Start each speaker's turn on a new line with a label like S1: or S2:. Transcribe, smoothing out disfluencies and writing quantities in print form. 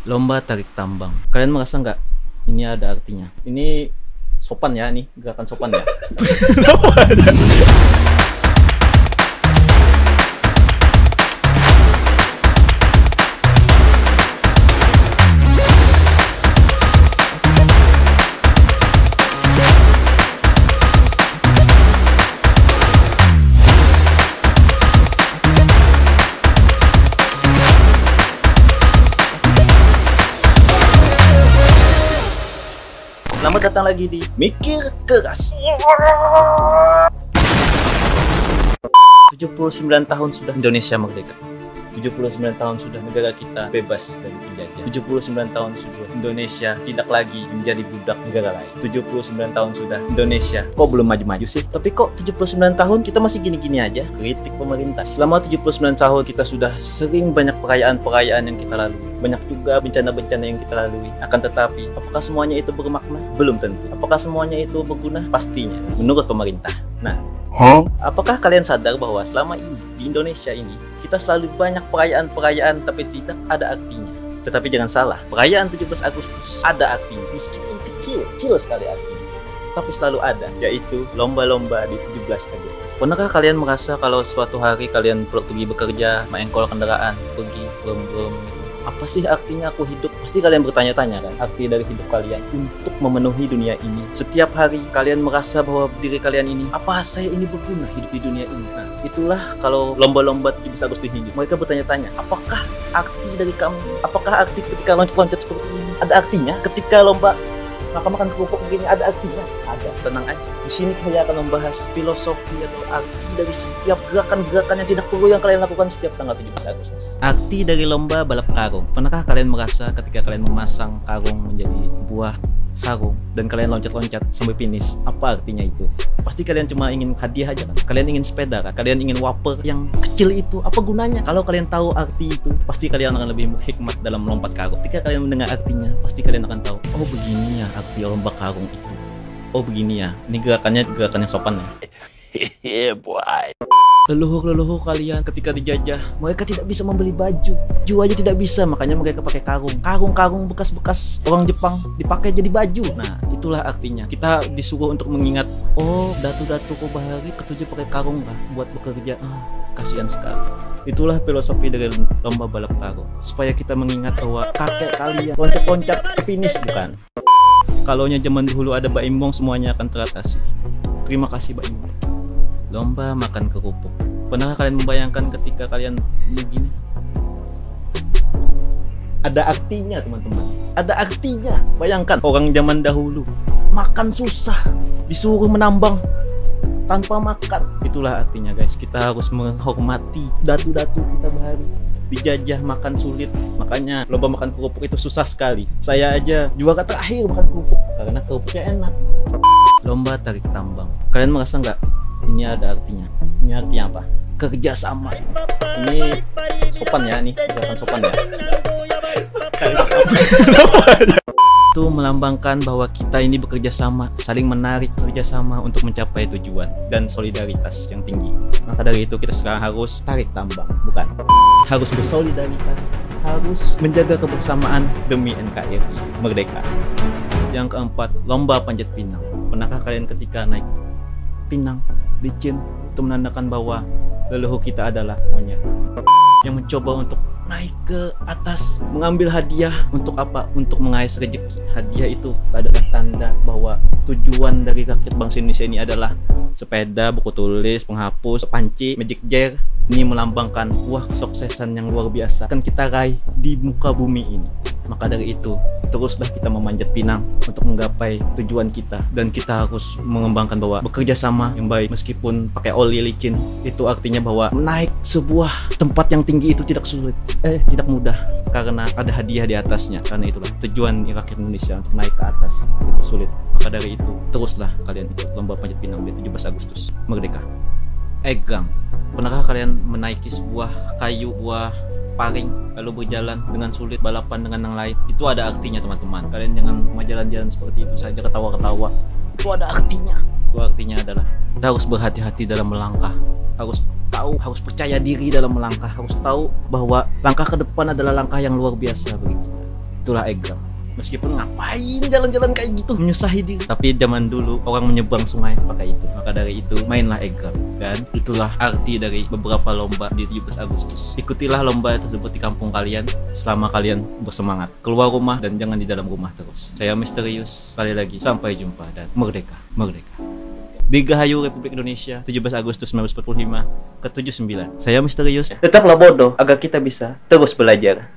S1: Lomba tarik tambang. Kalian merasa nggak ini ada artinya? Ini sopan ya, nih gerakan sopan ya. Selamat datang lagi di Mikir Keras. 79 tahun sudah Indonesia merdeka. 79 tahun sudah negara kita bebas dari penjajah. 79 tahun sudah Indonesia tidak lagi menjadi budak negara lain. 79 tahun sudah Indonesia kok belum maju-maju sih? Tapi kok 79 tahun kita masih gini-gini aja? Kritik pemerintah. Selama 79 tahun kita sudah sering banyak perayaan-perayaan yang kita lalui. Banyak juga bencana-bencana yang kita lalui. Akan tetapi, apakah semuanya itu bermakna? Belum tentu. Apakah semuanya itu berguna? Pastinya, menurut pemerintah. Nah, apakah kalian sadar bahwa selama ini di Indonesia ini kita selalu banyak perayaan-perayaan tapi tidak ada artinya? Tetapi jangan salah, perayaan 17 Agustus ada artinya, meskipun kecil sekali artinya, tapi selalu ada, yaitu lomba-lomba di 17 Agustus. Pernahkah kalian merasa kalau suatu hari kalian pergi bekerja, mengengkol kendaraan, pergi brom-brom gitu? Apa sih artinya aku hidup? Pasti kalian bertanya-tanya kan, arti dari hidup kalian untuk memenuhi dunia ini. Setiap hari kalian merasa bahwa diri kalian ini, apa saya ini berguna hidup di dunia ini? Nah, itulah kalau lomba-lomba 17 Agustus ini. Mereka bertanya-tanya, apakah arti dari kamu? Apakah arti ketika loncat-loncat seperti ini? Ada artinya? Ketika lomba makan kerupuk begini ada artinya? Ada. Tenang aja. Di sini saya akan membahas filosofi atau arti dari setiap gerakan-gerakan yang tidak perlu yang kalian lakukan setiap tanggal 17 Agustus. Arti dari lomba balap karung. Pernahkah kalian merasa ketika kalian memasang karung menjadi buah sarung dan kalian loncat-loncat sampai finish, apa artinya itu? Pasti kalian cuma ingin hadiah aja kan? Kalian ingin sepeda kan? Kalian ingin wafer yang kecil itu, apa gunanya? Kalau kalian tahu arti itu, pasti kalian akan lebih hikmat dalam melompat karung. Ketika kalian mendengar artinya, pasti kalian akan tahu, oh begini ya arti lomba karung itu. Oh begini ya, ini gerakannya gerakan yang sopan ya. Boy. Leluhur kalian ketika dijajah, mereka tidak bisa membeli baju aja tidak bisa, makanya mereka pakai karung bekas-bekas orang Jepang dipakai jadi baju. Nah, itulah artinya kita disuruh untuk mengingat, oh datu-datu Bahari ketujuh pakai karung lah buat bekerja. Kasihan sekali. Itulah filosofi dari lomba balap karung, supaya kita mengingat bahwa kakek kalian loncat-loncat ke finish bukan. Kalaunya zaman dahulu ada Mbak Imbong, semuanya akan teratasi. Terima kasih Mbak Imbong. Lomba makan kerupuk. Pernahkah kalian membayangkan ketika kalian begini? Ada artinya teman-teman. Ada artinya. Bayangkan orang zaman dahulu makan susah, disuruh menambang tanpa makan. Itulah artinya guys. Kita harus menghormati datu-datu kita Bahari. Dijajah makan sulit, makanya lomba makan kerupuk itu susah sekali. Saya aja juara terakhir makan kerupuk karena kerupuknya enak. Lomba tarik tambang. Kalian merasa nggak ini ada artinya? Ini artinya apa? Kerjasama. Ini sopan ya, nih gerakan sopan ya. Itu melambangkan bahwa kita ini bekerja sama, saling menarik kerjasama untuk mencapai tujuan dan solidaritas yang tinggi. Maka dari itu kita sekarang harus tarik tambang, bukan? Harus bersolidaritas, harus menjaga kebersamaan demi NKRI merdeka. Yang keempat, lomba panjat pinang. Pernahkah kalian ketika naik pinang licin itu menandakan bahwa leluhur kita adalah monyet yang mencoba untuk naik ke atas, mengambil hadiah untuk apa? Untuk mengais rezeki. Hadiah itu adalah tanda bahwa tujuan dari rakyat bangsa Indonesia ini adalah sepeda, buku tulis, penghapus, panci, magic jar. Ini melambangkan kesuksesan yang luar biasa akan kita raih di muka bumi ini. Maka dari itu, teruslah kita memanjat pinang untuk menggapai tujuan kita. Dan kita harus mengembangkan bahwa bekerja sama yang baik meskipun pakai oli licin. Itu artinya bahwa menaik sebuah tempat yang tinggi itu tidak sulit, tidak mudah, karena ada hadiah di atasnya. Karena itulah tujuan rakyat Indonesia untuk naik ke atas itu sulit. Maka dari itu, teruslah kalian ikut lomba panjat pinang di 17 Agustus merdeka. Egrang. Pernahkah kalian menaiki sebuah kayu, buah paring, lalu berjalan dengan sulit, balapan dengan yang lain? Itu ada artinya teman-teman. Kalian jangan jalan-jalan seperti itu saja ketawa-ketawa. Itu ada artinya. Itu artinya adalah kita harus berhati-hati dalam melangkah, harus tahu, harus percaya diri dalam melangkah, harus tahu bahwa langkah ke depan adalah langkah yang luar biasa bagi kita. Itulah Egram. Meskipun ngapain jalan-jalan kayak gitu, menyusahi diri. Tapi zaman dulu orang menyeberang sungai pakai itu. Maka dari itu mainlah Egram. Dan itulah arti dari beberapa lomba di 17 Agustus. Ikutilah lomba tersebut di kampung kalian selama kalian bersemangat. Keluar rumah dan jangan di dalam rumah terus. Saya Misterius. Sekali lagi sampai jumpa dan merdeka, merdeka. Dirgahayu Republik Indonesia 17 Agustus 1945 ke-79. Saya Misterius. Tetaplah bodoh agar kita bisa terus belajar.